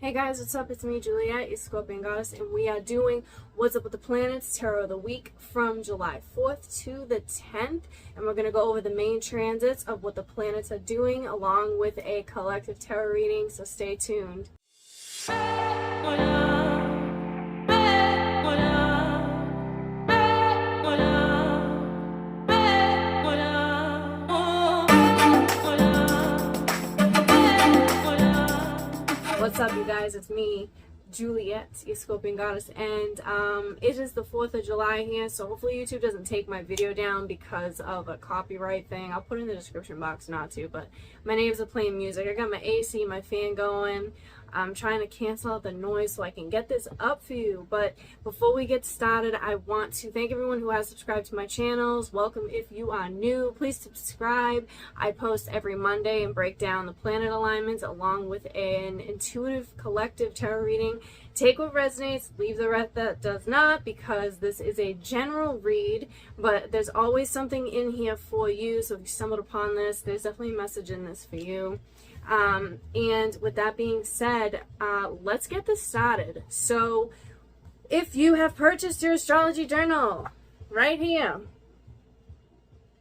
Hey guys, what's up? It's me, Juliet, your Scorpion Goddess, and we are doing What's Up with the Planets Tarot of the Week from July 4th to the 10th. And we're going to go over the main transits of what the planets are doing along with a collective tarot reading, so stay tuned. What's up, you guys? It's me, Juliet, your Scorpion Goddess, and it is the 4th of July here, so hopefully YouTube doesn't take my video down because of a copyright thing. I'll put in the description box not to, but my neighbors are playing music. I got my AC, my fan going. I'm trying to cancel out the noise so I can get this up for you. But before we get started, I want to thank everyone who has subscribed to my channels. Welcome if you are new. Please subscribe. I post every Monday and break down the planet alignments along with an intuitive collective tarot reading. Take what resonates, leave the rest that does not, because this is a general read, but there's always something in here for you. So if you stumbled upon this, there's definitely a message in this for you. And with that being said, let's get this started. So if you have purchased your Astrology Journal right here,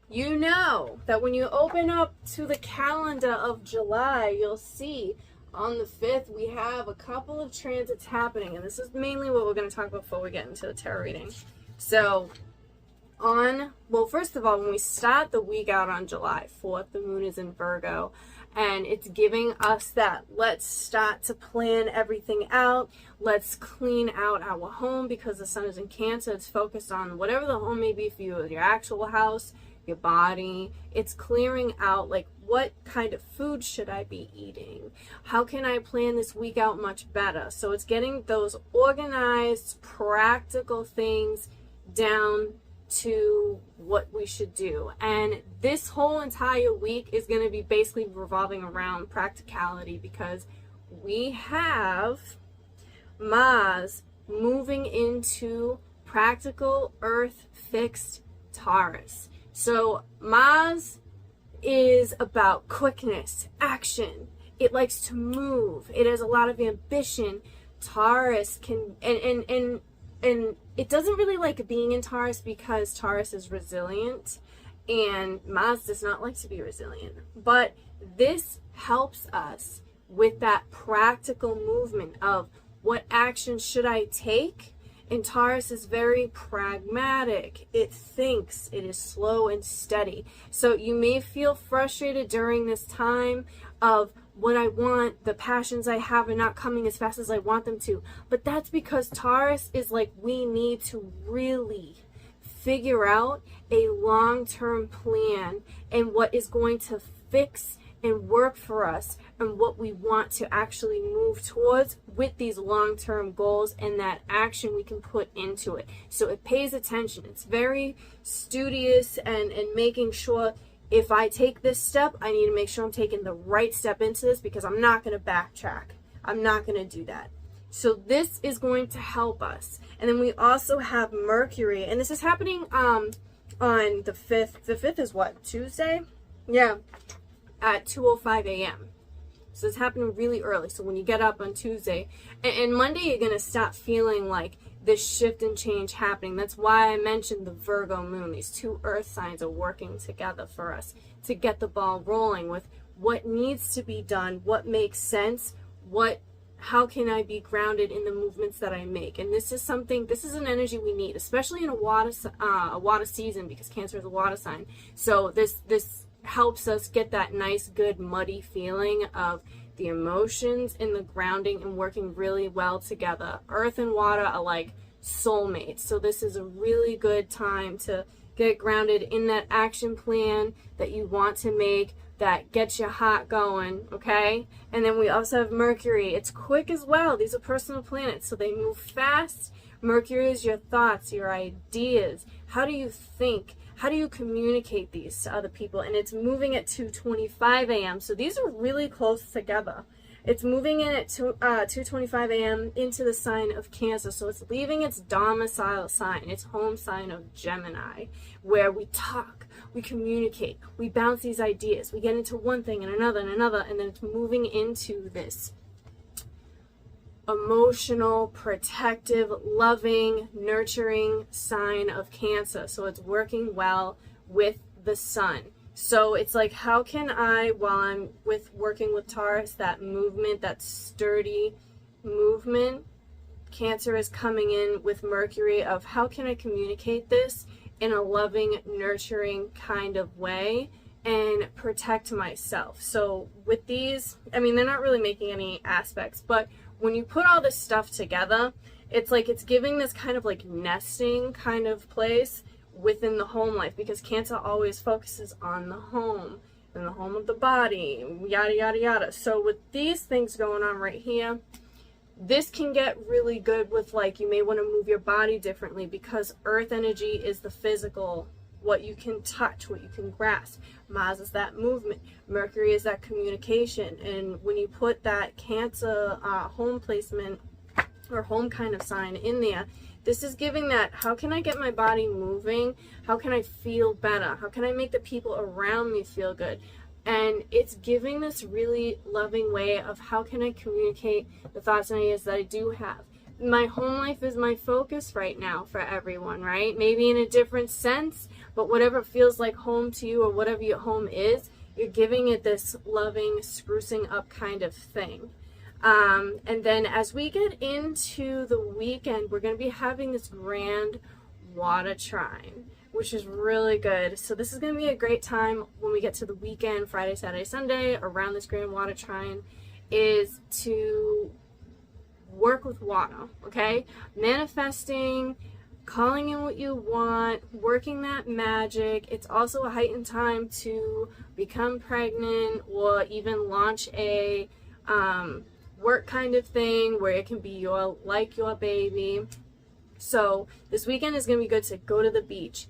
you know that when you open up to the calendar of July, you'll see on the 5th, we have a couple of transits happening. And this is mainly what we're going to talk about before we get into the tarot reading. So well, first of all, when we start the week out on July 4th, the moon is in Virgo. And it's giving us that, let's start to plan everything out. Let's clean out our home because the sun is in Cancer. It's focused on whatever the home may be for you, your actual house, your body. It's clearing out, like, what kind of food should I be eating? How can I plan this week out much better? So it's getting those organized, practical things down to what we should do. And this whole entire week is going to be basically revolving around practicality because we have Mars moving into practical earth fixed Taurus. So Mars is about quickness, action. It likes to move. It has a lot of ambition. Taurus can and it doesn't really like being in Taurus because Taurus is resilient and Mars does not like to be resilient. But this helps us with that practical movement of what action should I take? And Taurus is very pragmatic. It thinks, it is slow and steady. So you may feel frustrated during this time of what I want, the passions I have are not coming as fast as I want them to. But that's because Taurus is like, we need to really figure out a long-term plan and what is going to fix and work for us and what we want to actually move towards with these long-term goals and that action we can put into it. So it pays attention. It's very studious and making sure if I take this step, I need to make sure I'm taking the right step into this because I'm not going to backtrack. I'm not going to do that. So this is going to help us. And then we also have Mercury, and this is happening on the 5th. The 5th is what? Tuesday? Yeah. At 2:05 a.m. So it's happening really early. So when you get up on Tuesday and Monday, you're going to start feeling like this shift and change happening. That's why I mentioned the Virgo moon. These two earth signs are working together for us to get the ball rolling with what needs to be done, what makes sense, how can I be grounded in the movements that I make. And this is an energy we need, especially in a water season because Cancer is a water sign. So this helps us get that nice, good, muddy feeling of the emotions and the grounding and working really well together. Earth and water are like soulmates. So this is a really good time to get grounded in that action plan that you want to make that gets your heart going, okay? And then we also have Mercury. It's quick as well. These are personal planets, so they move fast. Mercury is your thoughts, your ideas. How do you think? How do you communicate these to other people? And it's moving at 2:25 a.m. So these are really close together. It's moving in at 2:25 a.m. into the sign of Cancer. So it's leaving its domicile sign, its home sign of Gemini, where we talk, we communicate, we bounce these ideas, we get into one thing and another, and then it's moving into this emotional, protective, loving, nurturing sign of Cancer. So it's working well with the sun. So it's like, how can I, while I'm working with Taurus, that movement, that sturdy movement, Cancer is coming in with Mercury of how can I communicate this in a loving, nurturing kind of way and protect myself. So with these, I mean, they're not really making any aspects, but when you put all this stuff together, it's like it's giving this kind of like nesting kind of place within the home life, because Cancer always focuses on the home and the home of the body, yada yada yada. So with these things going on right here, this can get really good with, like, you may want to move your body differently, because earth energy is the physical, what you can touch, what you can grasp. Mars is that movement, Mercury is that communication. And when you put that Cancer home placement or home kind of sign in there, this is giving that, how can I get my body moving? How can I feel better? How can I make the people around me feel good? And it's giving this really loving way of how can I communicate the thoughts and ideas that I do have. My home life is my focus right now for everyone, right? Maybe in a different sense, but whatever feels like home to you or whatever your home is, you're giving it this loving, sprucing up kind of thing. And then as we get into the weekend, we're going to be having this grand water trine, which is really good. So this is going to be a great time when we get to the weekend, Friday, Saturday, Sunday, around this grand water trine, is to work with water, okay? Manifesting, calling in what you want, working that magic. It's also a heightened time to become pregnant or even launch a work kind of thing where it can be your baby. So this weekend is going to be good to go to the beach,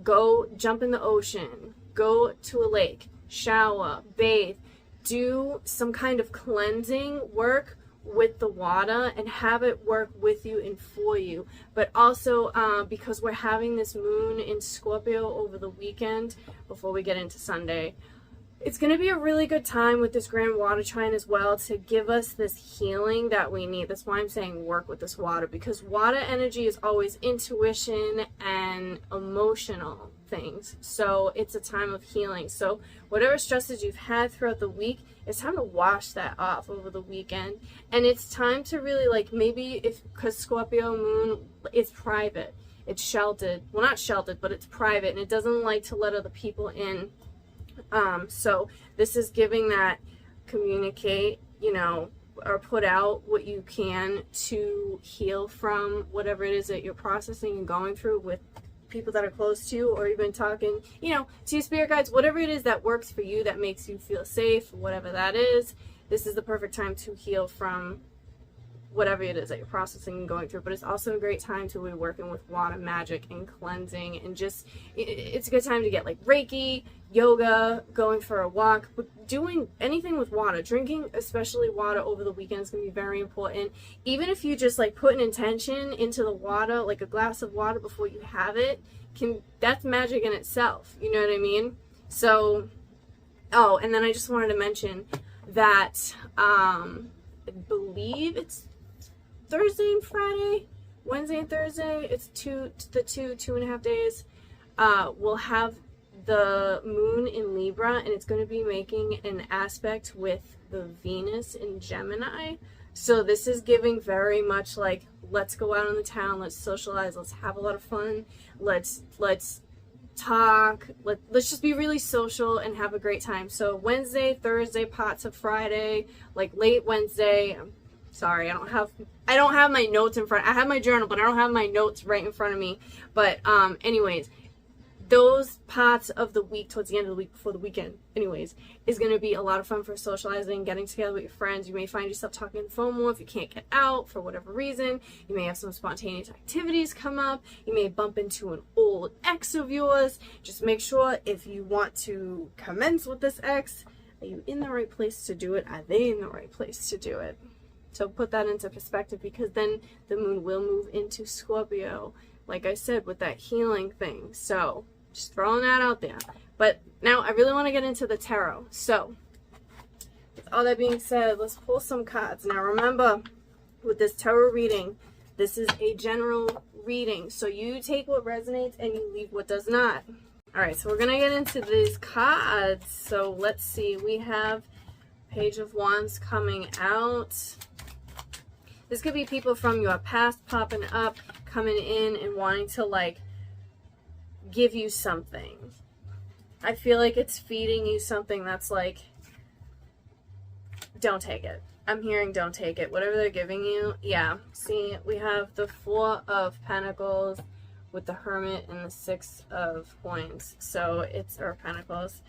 go jump in the ocean, go to a lake, shower, bathe, do some kind of cleansing work with the water and have it work with you and for you. But also because we're having this moon in Scorpio over the weekend before we get into Sunday, it's going to be a really good time with this grand water trine as well to give us this healing that we need. That's why I'm saying work with this water, because water energy is always intuition and emotional things. So it's a time of healing. So whatever stresses you've had throughout the week, it's time to wash that off over the weekend. And it's time to really, like, maybe because Scorpio moon, it's private, it's sheltered. Well, not sheltered, but it's private, and it doesn't like to let other people in. So this is giving that communicate, or put out what you can to heal from whatever it is that you're processing and going through with people that are close to you, or even talking, to your spirit guides, whatever it is that works for you, that makes you feel safe, whatever that is. This is the perfect time to heal from whatever it is that you're processing and going through. But it's also a great time to be working with water magic and cleansing, and just, it's a good time to get like Reiki, yoga, going for a walk, but doing anything with water. Drinking especially water over the weekend is going to be very important. Even if you just like put an intention into the water, like a glass of water before you have it, that's magic in itself, you know what I mean? So, oh, and then I just wanted to mention that I believe it's Thursday and Friday, Wednesday and Thursday, it's two and a half days, we'll have the moon in Libra, and it's going to be making an aspect with the Venus in Gemini. So this is giving very much like, let's go out in the town, let's socialize, let's have a lot of fun, let's talk, let's just be really social and have a great time. So Wednesday, Thursday, parts of Friday, like late Wednesday. Sorry, I don't have my notes in front. I have my journal, but I don't have my notes right in front of me. But anyways, those parts of the week, towards the end of the week, before the weekend, anyways, is going to be a lot of fun for socializing, getting together with your friends. You may find yourself talking on the phone more if you can't get out for whatever reason. You may have some spontaneous activities come up. You may bump into an old ex of yours. Just make sure, if you want to commence with this ex, are you in the right place to do it? Are they in the right place to do it? So put that into perspective, because then the moon will move into Scorpio, like I said, with that healing thing. So just throwing that out there. But now I really want to get into the tarot. So with all that being said, let's pull some cards. Now remember, with this tarot reading, this is a general reading. So you take what resonates and you leave what does not. All right, so we're going to get into these cards. So let's see. We have Page of Wands coming out. This could be people from your past popping up, coming in and wanting to, like, give you something. I feel like it's feeding you something that's like, don't take it. I'm hearing don't take it. Whatever they're giving you, yeah. See, we have the Four of Pentacles with the Hermit and the Six of Coins. So it's, or Pentacles,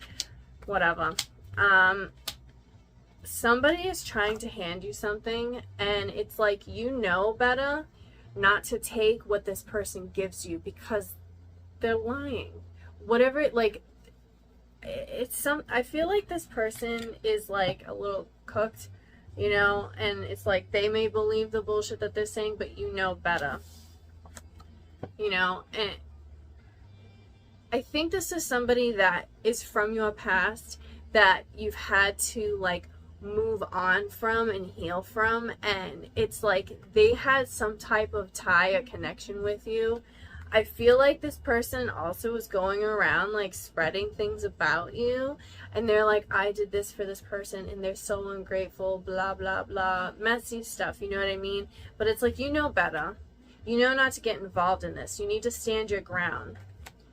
whatever. Somebody is trying to hand you something, and it's like, you know better not to take what this person gives you because they're lying. Whatever, like, it's some, I feel like this person is like a little cooked, you know, and it's like they may believe the bullshit that they're saying, but you know better, you know. And I think this is somebody that is from your past that you've had to, like, move on from and heal from, and it's like they had some type of tie or connection with you. I feel like this person also is going around, like, spreading things about you, and they're like, I did this for this person and they're so ungrateful, blah blah blah, messy stuff, you know what I mean? But it's like, you know better. You know not to get involved in this. You need to stand your ground.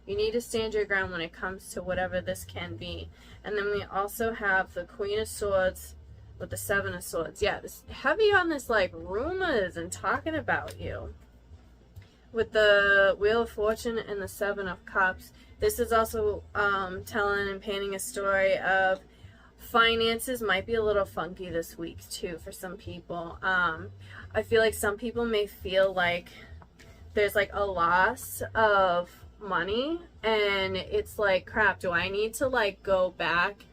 You need to stand your ground when it comes to whatever this can be. And then we also have the Queen of Swords with the Seven of Swords. Yeah, this heavy on this, like, rumors and talking about you. With the Wheel of Fortune and the Seven of Cups, this is also telling and painting a story of finances might be a little funky this week too for some people. I feel like some people may feel like there's, like, a loss of money, and it's like, crap, do I need to, like, go back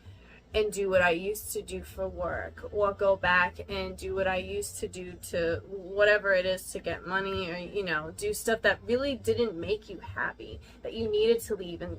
and do what I used to do for work, or go back and do what I used to do to whatever it is to get money, or, you know, do stuff that really didn't make you happy, that you needed to leave and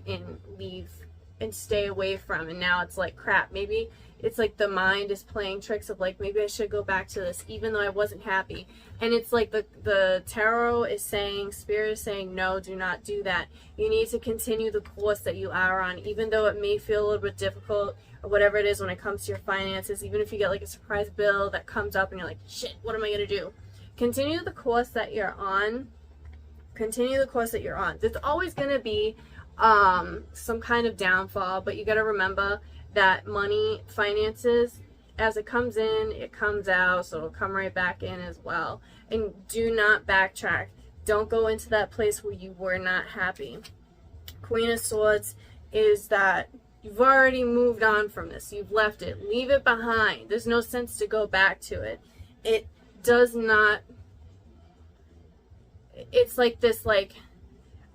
leave and stay away from. And now it's like, crap, maybe it's like the mind is playing tricks of, like, maybe I should go back to this even though I wasn't happy. And it's like the tarot is saying, Spirit is saying, no, do not do that. You need to continue the course that you are on, even though it may feel a little bit difficult, or whatever it is when it comes to your finances. Even if you get, like, a surprise bill that comes up and you're like, shit, what am I gonna do? Continue the course that you're on. Continue the course that you're on. There's always gonna be some kind of downfall, but you got to remember that money, finances, as it comes in, it comes out, so it'll come right back in as well. And do not backtrack. Don't go into that place where you were not happy. Queen of Swords is that you've already moved on from this. You've left it. Leave it behind. There's no sense to go back to it. It does not, it's like this, like,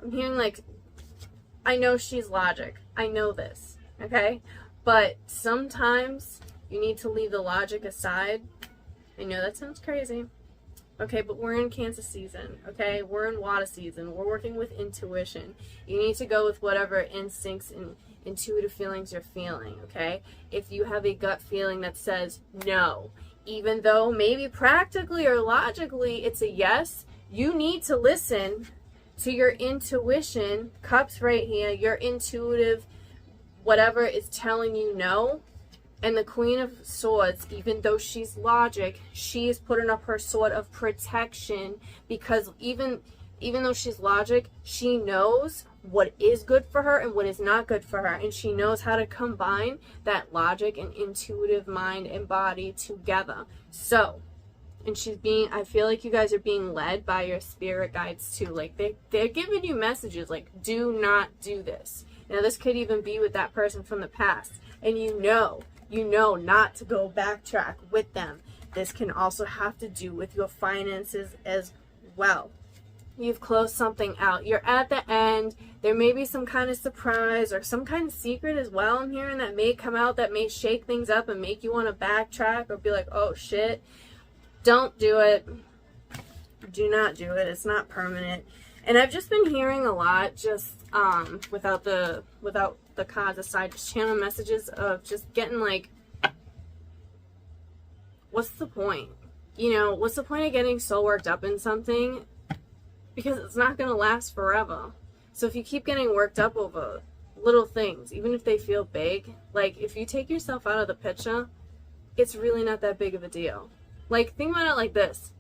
I'm hearing, like, I know she's logic. I know this, okay? But sometimes you need to leave the logic aside. I know that sounds crazy, okay? But we're in Cancer season, okay? We're in water season. We're working with intuition. You need to go with whatever instincts and intuitive feelings you're feeling, okay? If you have a gut feeling that says no, even though maybe practically or logically it's a yes, you need to listen to your intuition. Cups right here, your intuitive whatever is telling you no. And the Queen of Swords, even though she's logic, she is putting up her sword of protection, because even though she's logic, she knows what is good for her and what is not good for her, and she knows how to combine that logic and intuitive mind and body together. So, and she's being, I feel like you guys are being led by your spirit guides too. Like, they're giving you messages like, do not do this. Now, this could even be with that person from the past, and you know not to go backtrack with them. This can also have to do with your finances as well. You've closed something out. You're at the end. There may be some kind of surprise or some kind of secret as well, I'm hearing, that may come out that may shake things up and make you want to backtrack or be like, oh shit. Don't do it. Do not do it. It's not permanent. And I've just been hearing a lot, just without the cards aside, just channel messages of just getting like, what's the point? you know, what's the point of getting so worked up in something? Because it's not going to last forever. So if you keep getting worked up over little things, even if they feel big, like if you take yourself out of the picture, it's really not that big of a deal. Like, think about it like this.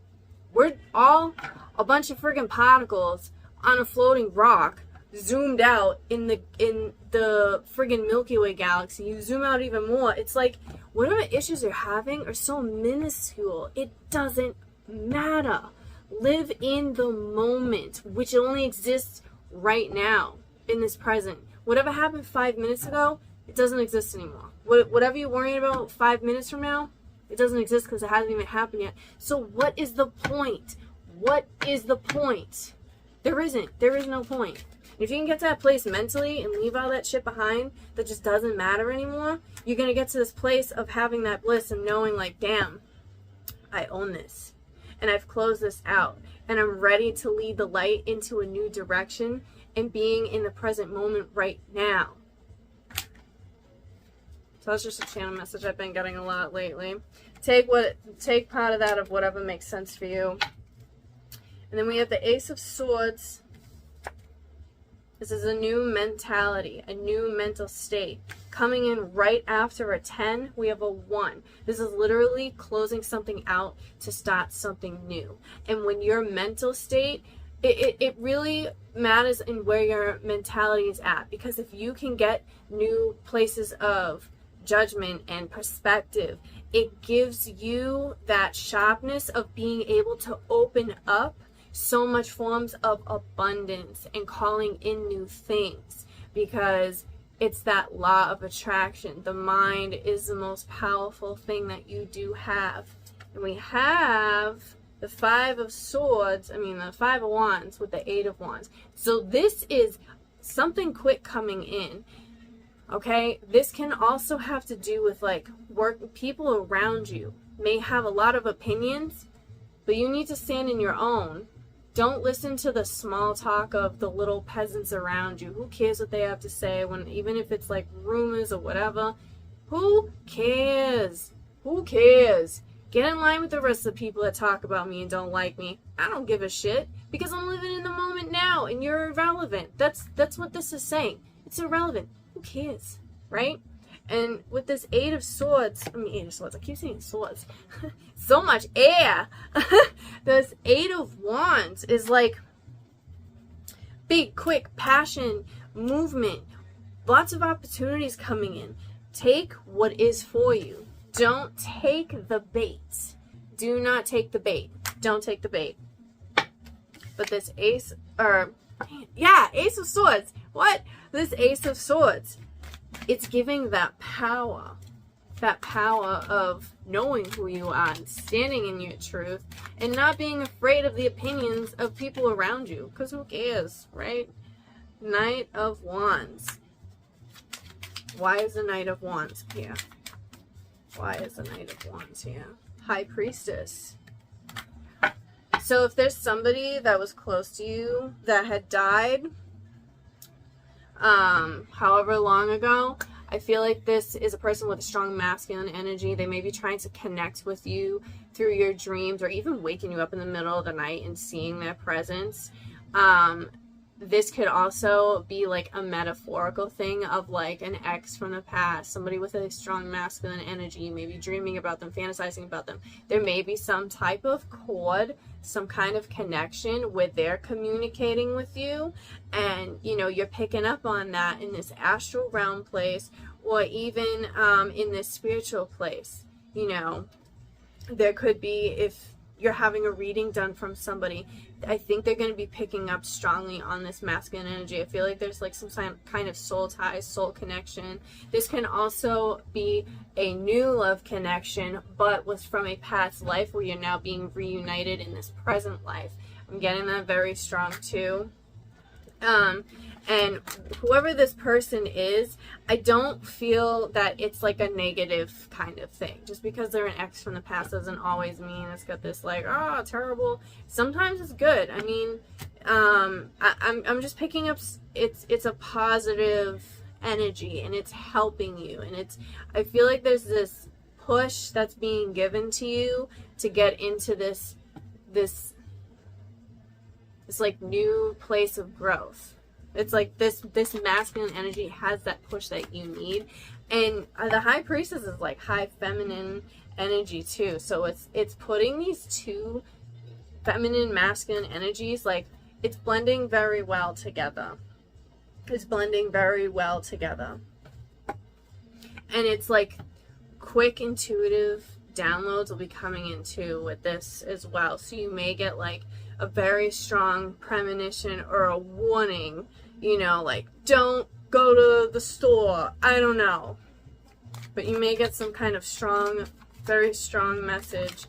We're all a bunch of friggin' particles on a floating rock zoomed out in the friggin' Milky Way galaxy. You zoom out even more, it's like whatever issues you're having are so minuscule, it doesn't matter. Live in the moment, which only exists right now, in this present. Whatever happened 5 minutes ago, it doesn't exist anymore. Whatever you're worrying about 5 minutes from now, it doesn't exist because it hasn't even happened yet. So what is the point? What is the point? There isn't. There is no point. If you can get to that place mentally and leave all that shit behind that just doesn't matter anymore, you're going to get to this place of having that bliss and knowing like, damn, I own this. And I've closed this out. And I'm ready to lead the light into a new direction and being in the present moment right now. So that's just a channel message I've been getting a lot lately. Take part of that of whatever makes sense for you. And then we have the Ace of Swords. This is a new mentality, a new mental state. Coming in right after a 10, we have a 1. This is literally closing something out to start something new. And when your mental state, it really matters in where your mentality is at. Because if you can get new places of judgment and perspective, it gives you that sharpness of being able to open up so much forms of abundance and calling in new things, because it's that law of attraction. The mind is the most powerful thing that you do have. And we have the 5 of Swords, the 5 of Wands with the 8 of Wands. So this is something quick coming in. Okay, this can also have to do with like people around you may have a lot of opinions, but you need to stand in your own. Don't listen to the small talk of the little peasants around you. Who cares what they have to say, when even if it's like rumors or whatever? Who cares? Who cares? Get in line with the rest of the people that talk about me and don't like me. I don't give a shit, because I'm living in the moment now and you're irrelevant. That's what this is saying. It's irrelevant. Who cares, right? And with this 8 of Swords, I keep saying swords. So much air. This 8 of Wands is like big, quick, passion, movement, lots of opportunities coming in. Take what is for you. Don't take the bait. Do not take the bait. Don't take the bait. But this Ace of Swords. What? This Ace of Swords, it's giving that power of knowing who you are and standing in your truth and not being afraid of the opinions of people around you, because who cares, right? Knight of Wands. Why is the Knight of Wands here? Why is the Knight of Wands here? High Priestess. So if there's somebody that was close to you that had died however long ago, I feel like this is a person with a strong masculine energy. They may be trying to connect with you through your dreams, or even waking you up in the middle of the night and seeing their presence. This could also be like a metaphorical thing of like an ex from the past, somebody with a strong masculine energy, maybe dreaming about them, fantasizing about them. There may be some type of cord, some kind of connection where they're communicating with you, and you're picking up on that in this astral realm place, or even in this spiritual place. There could be, if you're having a reading done from somebody, I think they're going to be picking up strongly on this masculine energy. I feel like there's like some kind of soul ties, soul connection. This can also be a new love connection, but was from a past life where you're now being reunited in this present life. I'm getting that very strong too. And whoever this person is, I don't feel that it's like a negative kind of thing. Just because they're an ex from the past doesn't always mean it's got this like, oh, terrible. Sometimes it's good. I'm just picking up, it's a positive energy, and it's helping you, and I feel like there's this push that's being given to you to get into this like new place of growth. It's like this masculine energy has that push that you need. And the High Priestess is like high feminine energy too. So it's putting these two feminine, masculine energies, like it's blending very well together. It's blending very well together. And it's like quick, intuitive downloads will be coming in too with this as well. So you may get like a very strong premonition or a warning, you know, like don't go to the store, I don't know. But you may get some kind of strong, very strong message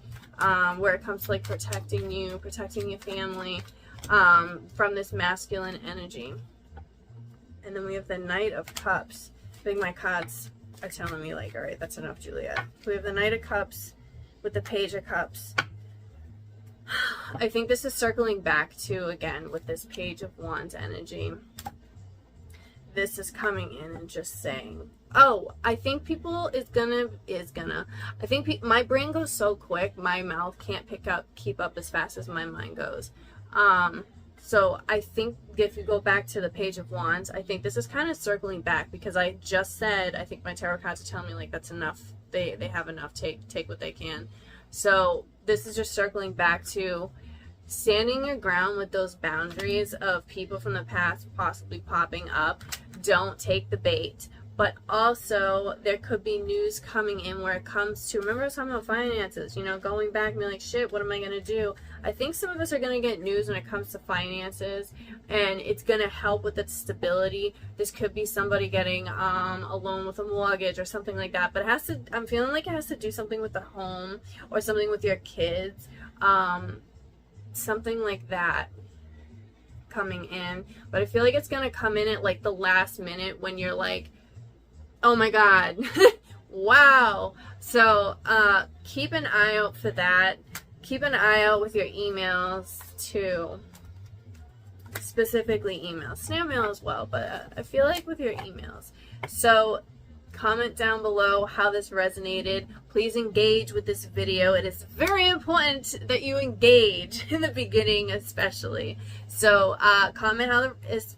where it comes to like protecting you, protecting your family from this masculine energy. And then we have the Knight of Cups. I think my cards are telling me like, all right, that's enough, Juliet. We have the Knight of Cups with the Page of Cups. I think this is circling back to, again, with this Page of Wands energy. This is coming in and just saying, oh, I think people I think my brain goes so quick, my mouth can't keep up as fast as my mind goes. So I think if you go back to the Page of Wands, I think this is kind of circling back because I just said, I think my tarot cards are telling me like that's enough. They have enough, take what they can. So this is just circling back to standing your ground with those boundaries of people from the past possibly popping up. Don't take the bait. But also, there could be news coming in where it comes to, remember I was talking about finances, you know, going back and being like, shit, what am I going to do? I think some of us are going to get news when it comes to finances, and it's going to help with its stability. This could be somebody getting a loan with a mortgage or something like that, but it has to, I'm feeling like it has to do something with the home or something with your kids, something like that coming in. But I feel like it's going to come in at like the last minute when you're like, oh my God, wow. So keep an eye out for that. Keep an eye out with your emails too. Specifically emails. Snail mail as well, but I feel like with your emails. So comment down below how this resonated. Please engage with this video. It is very important that you engage in the beginning especially. So comment how this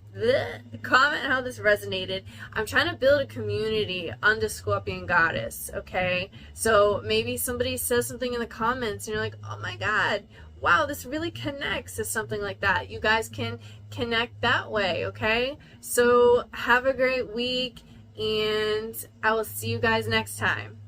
resonated. I'm trying to build a community under Scorpion Goddess, okay? So maybe somebody says something in the comments and you're like, oh my God, wow, this really connects to something like that. You guys can connect that way, okay? So have a great week, and I will see you guys next time.